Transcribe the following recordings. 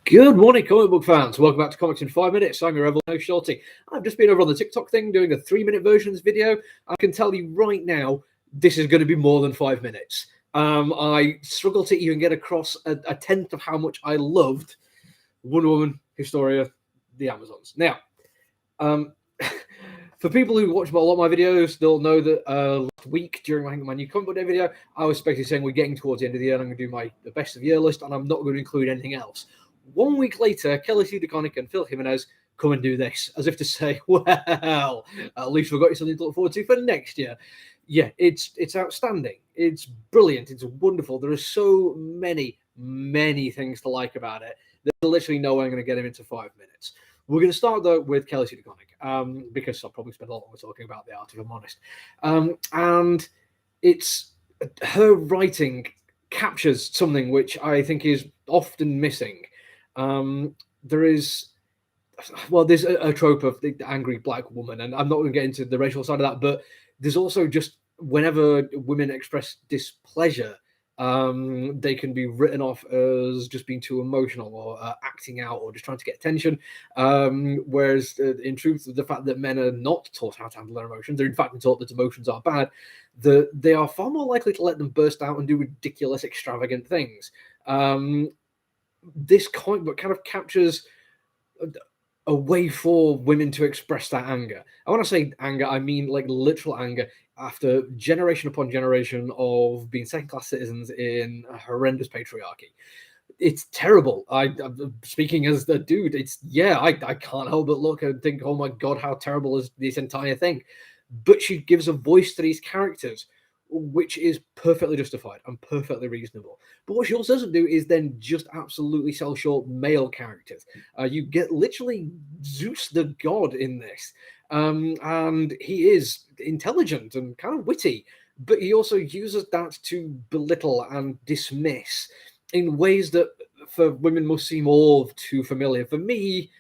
Good morning, comic book fans. Welcome back to Comics in 5 Minutes. I'm your Rebel No Shorty. I've just been over on the TikTok thing doing a 3-minute version of this video. I can tell you right now, this is going to be more than 5 minutes. I struggled to even get across a tenth of how much I loved Wonder Woman, Historia, the Amazons. Now, for people who watch a lot of my videos, they'll know that last week during my new comic book day video, I was basically saying we're getting towards the end of the year and I'm going to do the best of the year list and I'm not going to include anything else. 1 week later, Kelly Sue DeConnick and Phil Jimenez come and do this, as if to say, well, at least we've got you something to look forward to for next year. Yeah, it's outstanding. It's brilliant. It's wonderful. There are so many things to like about it. There's literally no way I'm going to get him into 5 minutes. We're going to start, though, with Kelly Sue DeConnick, because I'll probably spend a lot longer talking about the art, if I'm honest. And it's her writing captures something which I think is often missing. There's a trope of the angry black woman, and I'm not going to get into the racial side of that, but there's also just whenever women express displeasure, they can be written off as just being too emotional or acting out or just trying to get attention. Whereas in truth, the fact that men are not taught how to handle their emotions, they're in fact taught that emotions are bad, they are far more likely to let them burst out and do ridiculous, extravagant things. This comic book kind of captures a way for women to express that anger. I want to say anger, I mean like literal anger after generation upon generation of being second-class citizens in a horrendous patriarchy. It's terrible. I'm speaking as the dude. I can't help but look and think, oh my God, how terrible is this entire thing? But she gives a voice to these characters, which is perfectly justified and perfectly reasonable. But what she also doesn't do is then just absolutely sell short male characters. You get literally Zeus the god in this. And he is intelligent and kind of witty, but he also uses that to belittle and dismiss in ways that for women must seem all too familiar. For me,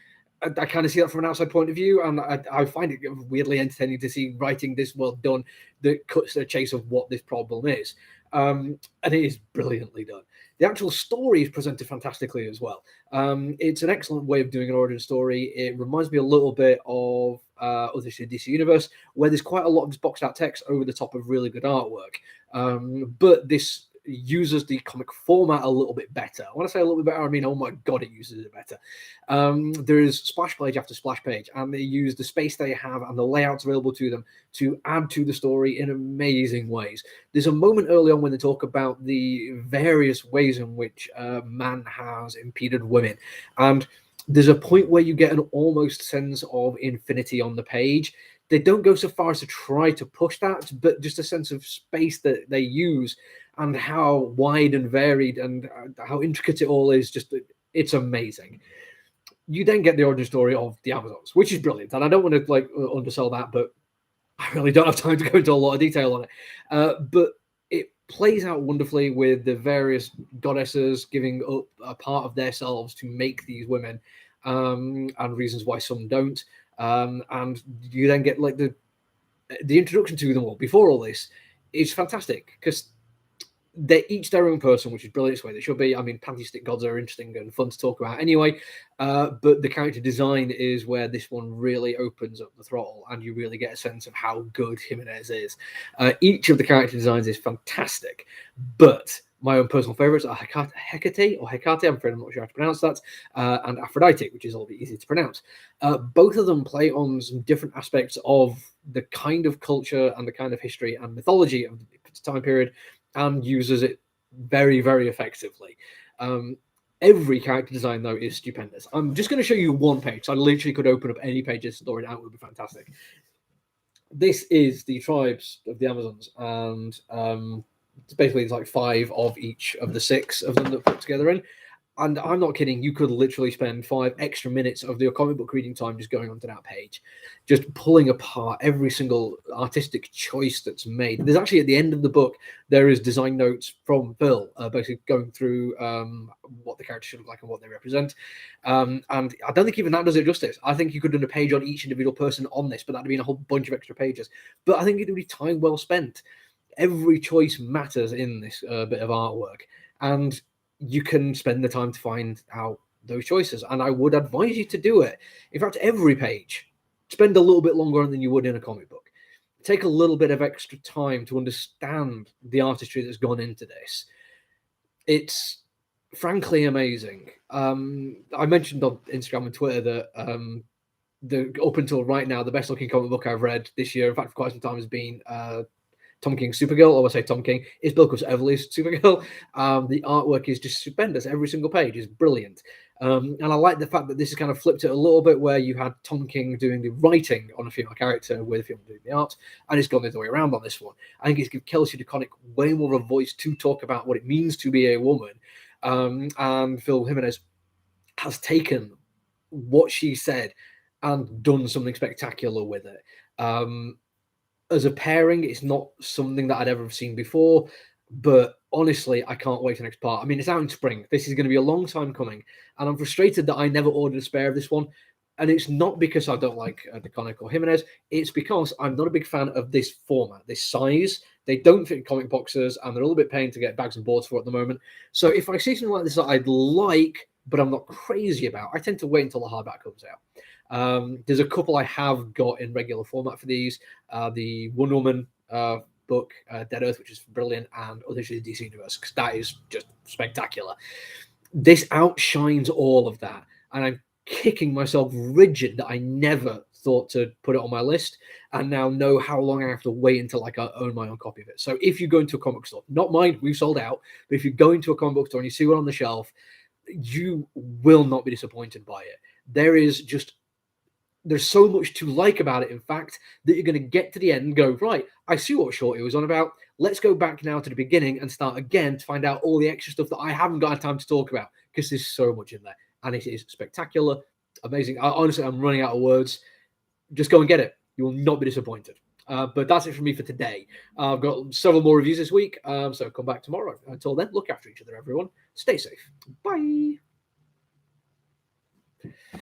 I kind of see that from an outside point of view, and I find it weirdly entertaining to see writing this well done that cuts to the chase of what this problem is. And it is brilliantly done. The actual story is presented fantastically as well. It's an excellent way of doing an origin story. It reminds me a little bit of other DC Universe, where there's quite a lot of this boxed out text over the top of really good artwork. But this uses the comic format a little bit better. When I say a little bit better, I mean, oh my God, it uses it better. There is splash page after splash page, and they use the space they have and the layouts available to them to add to the story in amazing ways. There's a moment early on when they talk about the various ways in which man has impeded women, and there's a point where you get an almost sense of infinity on the page. They don't go so far as to try to push that, but just a sense of space that they use and how wide and varied and how intricate it all is. It's amazing. You then get the origin story of the Amazons, which is brilliant. And I don't want to undersell that, but I really don't have time to go into a lot of detail on it. But it plays out wonderfully with the various goddesses giving up a part of themselves to make these women, and reasons why some don't. And you then get like the introduction to them all before all this is fantastic because they're each their own person, which is brilliant. It's the way they should be. I mean, pantheistic gods are interesting and fun to talk about anyway, but the character design is where this one really opens up the throttle and you really get a sense of how good Jimenez is. Each of the character designs is fantastic, but my own personal favorites are Hecate, I'm afraid I'm not sure how to pronounce that, and Aphrodite, which is a little bit easy to pronounce. Both of them play on some different aspects of the kind of culture and the kind of history and mythology of the time period, and uses it very, very effectively. Every character design, though, is stupendous. I'm just going to show you one page. So I literally could open up any page of story and it would be fantastic. This is the tribes of the Amazons, and it's like 5 of each of the 6 of them that put together in. And I'm not kidding, you could literally spend 5 extra minutes of your comic book reading time just going onto that page, just pulling apart every single artistic choice that's made. There's actually, at the end of the book, there is design notes from Phil, basically going through what the characters should look like and what they represent. And I don't think even that does it justice. I think you could have done a page on each individual person on this, but that'd have been a whole bunch of extra pages. But I think it would be time well spent. Every choice matters in this bit of artwork. And you can spend the time to find out those choices. And I would advise you to do it. In fact, every page, spend a little bit longer on than you would in a comic book. Take a little bit of extra time to understand the artistry that's gone into this. It's frankly amazing. I mentioned on Instagram and Twitter that up until right now, the best looking comic book I've read this year, in fact, for quite some time, has been Tom King's Supergirl. Or I say Tom King, it's Bill Everly's Supergirl. The artwork is just stupendous. Every single page is brilliant. And I like the fact that this has kind of flipped it a little bit, where you had Tom King doing the writing on a female character with a female doing the art, and it's gone the other way around on this one. I think it's given Kelsey DeConnick way more of a voice to talk about what it means to be a woman. And Phil Jimenez has taken what she said and done something spectacular with it. As a pairing, it's not something that I'd ever seen before, but honestly, I can't wait for the next part. I mean, it's out in spring. This is going to be a long time coming, and I'm frustrated that I never ordered a spare of this one. And it's not because I don't like DeConnick or Jimenez. It's because I'm not a big fan of this format, this size. They don't fit in comic boxes, and they're a little bit pain to get bags and boards for at the moment. So if I see something like this that I'd like, but I'm not crazy about, I tend to wait until the hardback comes out. There's a couple I have got in regular format for these. The Wonder Woman book, Dead Earth, which is brilliant, and Other Issues of the DC Universe, because that is just spectacular. This outshines all of that, and I'm kicking myself rigid that I never thought to put it on my list, and now know how long I have to wait until I own my own copy of it. So if you go into a comic book store, not mine, we've sold out, but if you go into a comic book store and you see one on the shelf, you will not be disappointed by it. There's so much to like about it, in fact, that you're going to get to the end and go, right, I see what Shorty was on about. Let's go back now to the beginning and start again to find out all the extra stuff that I haven't got time to talk about, because there's so much in there. And it is spectacular, amazing. Honestly, I'm running out of words. Just go and get it. You will not be disappointed. But that's it from me for today. I've got several more reviews this week, so come back tomorrow. Until then, look after each other, everyone. Stay safe. Bye.